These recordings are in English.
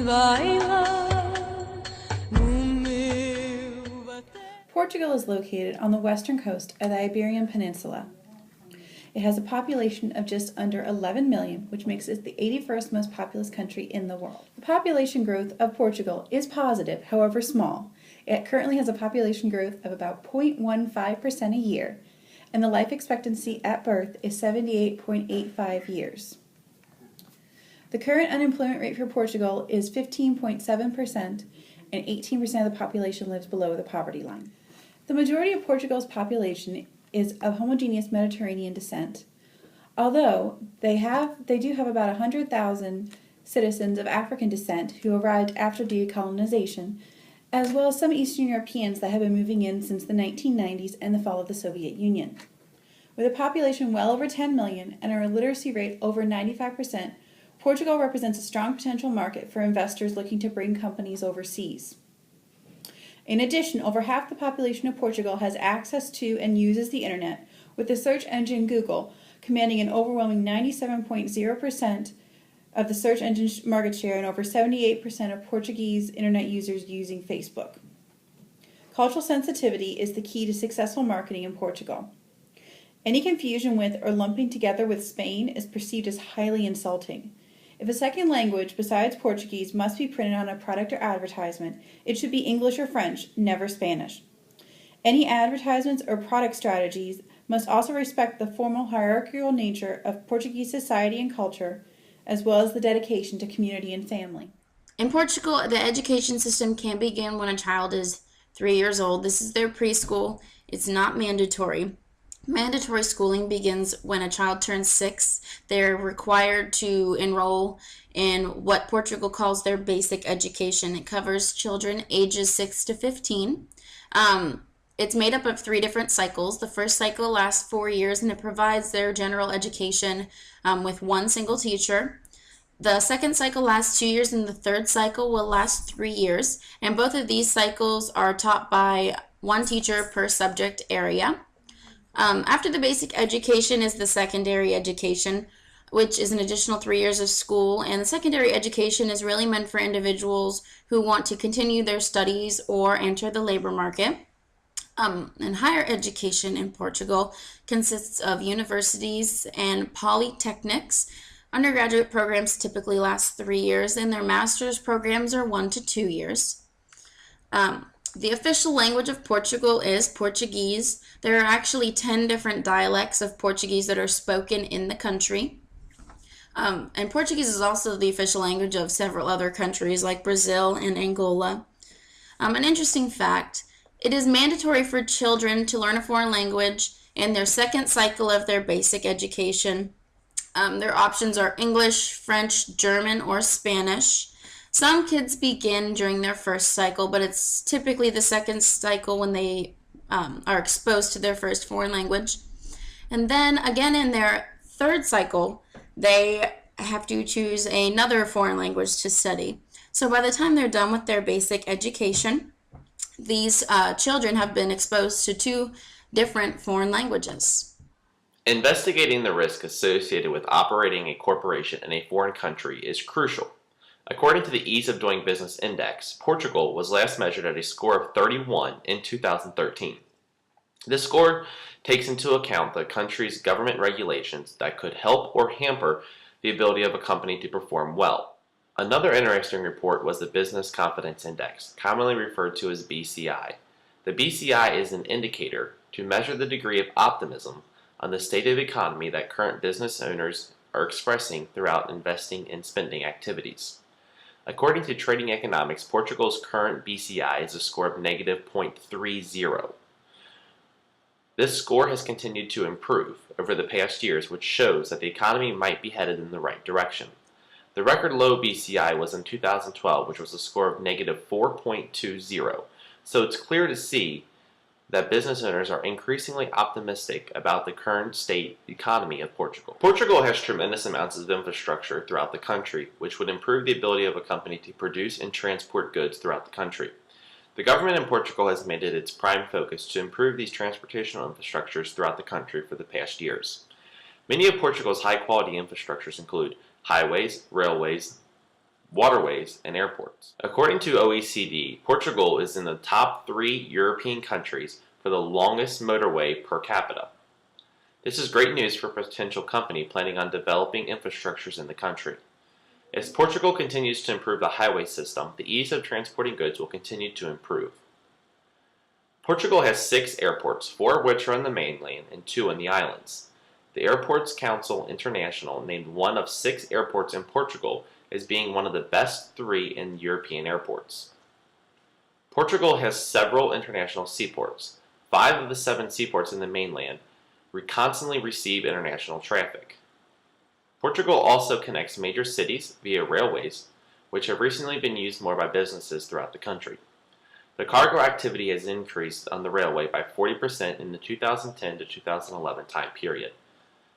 vai lá no meu Portugal is located on the western coast of the Iberian Peninsula. It has a population of just under 11 million, which makes it the 81st most populous country in the world. The population growth of Portugal is positive, however small. It currently has a population growth of about 0.15% a year, and the life expectancy at birth is 78.85 years. The current unemployment rate for Portugal is 15.7%, and 18% of the population lives below the poverty line. The majority of Portugal's population is of homogeneous Mediterranean descent, although they do have about 100,000 citizens of African descent who arrived after decolonization, as well as some Eastern Europeans that have been moving in since the 1990s and the fall of the Soviet Union. With a population well over 10 million and a literacy rate over 95%, Portugal represents a strong potential market for investors looking to bring companies overseas. In addition, over half the population of Portugal has access to and uses the internet, with the search engine Google commanding an overwhelming 97.0% of the search engine market share and over 78% of Portuguese internet users using Facebook. Cultural sensitivity is the key to successful marketing in Portugal. Any confusion with or lumping together with Spain is perceived as highly insulting. If a second language besides Portuguese must be printed on a product or advertisement, it should be English or French, never Spanish. Any advertisements or product strategies must also respect the formal hierarchical nature of Portuguese society and culture, as well as the dedication to community and family. In Portugal, the education system can begin when a child is 3 years old. This is their preschool. It's not mandatory. Mandatory schooling begins when a child turns 6. They're required to enroll in what Portugal calls their basic education. It covers children ages 6 to 15. It's made up of 3 different cycles. The first cycle lasts 4 years, and it provides their general education with one single teacher. The second cycle lasts 2 years, and the third cycle will last 3 years. And both of these cycles are taught by one teacher per subject area. After the basic education is the secondary education, which is an additional 3 years of school. And the secondary education is really meant for individuals who want to continue their studies or enter the labor market. And higher education in Portugal consists of universities and polytechnics. Undergraduate programs typically last 3 years, and their master's programs are 1 to 2 years. The official language of Portugal is Portuguese. There are actually 10 different dialects of Portuguese that are spoken in the country. And Portuguese is also the official language of several other countries like Brazil and Angola. An interesting fact, it is mandatory for children to learn a foreign language in their second cycle of their basic education. Their options are English, French, German, or Spanish. Some kids begin during their first cycle, but it's typically the second cycle when they are exposed to their first foreign language. And then again in their third cycle, they have to choose another foreign language to study. So by the time they're done with their basic education, these children have been exposed to 2 different foreign languages. Investigating the risk associated with operating a corporation in a foreign country is crucial. According to the Ease of Doing Business Index, Portugal was last measured at a score of 31 in 2013. This score takes into account the country's government regulations that could help or hamper the ability of a company to perform well. Another interesting report was the Business Confidence Index, commonly referred to as BCI. The BCI is an indicator to measure the degree of optimism on the state of the economy that current business owners are expressing throughout investing and spending activities. According to Trading Economics, Portugal's current BCI is a score of negative 0.30. This score has continued to improve over the past years, which shows that the economy might be headed in the right direction. The record low BCI was in 2012, which was a score of negative 4.20. So it's clear to see that business owners are increasingly optimistic about the current state economy of Portugal. Portugal has tremendous amounts of infrastructure throughout the country, which would improve the ability of a company to produce and transport goods throughout the country. The government in Portugal has made it its prime focus to improve these transportational infrastructures throughout the country for the past years. Many of Portugal's high-quality infrastructures include highways, railways, waterways, and airports. According to OECD, Portugal is in the top 3 European countries for the longest motorway per capita. This is great news for a potential company planning on developing infrastructures in the country. As Portugal continues to improve the highway system, the ease of transporting goods will continue to improve. Portugal has 6 airports, 4 of which are on the mainland and 2 on the islands. The Airports Council International named one of 6 airports in Portugal as being one of the best 3 in European airports. Portugal has several international seaports. 5 of the 7 seaports in the mainland constantly receive international traffic. Portugal also connects major cities via railways, which have recently been used more by businesses throughout the country. The cargo activity has increased on the railway by 40% in the 2010 to 2011 time period.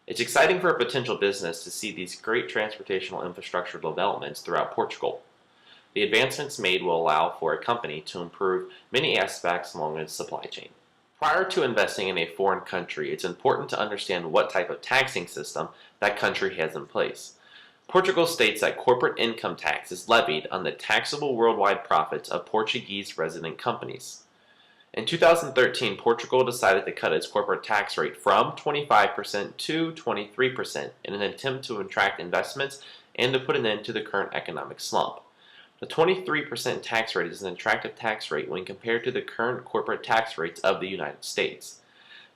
It's exciting for a potential business to see these great transportational infrastructure developments throughout Portugal. The advancements made will allow for a company to improve many aspects along its supply chain. Prior to investing in a foreign country, it's important to understand what type of taxing system that country has in place. Portugal states that corporate income tax is levied on the taxable worldwide profits of Portuguese resident companies. In 2013, Portugal decided to cut its corporate tax rate from 25% to 23% in an attempt to attract investments and to put an end to the current economic slump. The 23% tax rate is an attractive tax rate when compared to the current corporate tax rates of the United States.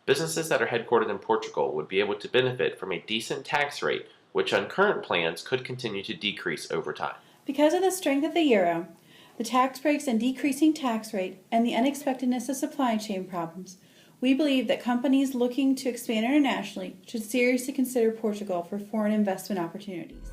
Businesses that are headquartered in Portugal would be able to benefit from a decent tax rate, which on current plans could continue to decrease over time. Because of the strength of the euro, the tax breaks and decreasing tax rate, and the unexpectedness of supply chain problems, we believe that companies looking to expand internationally should seriously consider Portugal for foreign investment opportunities.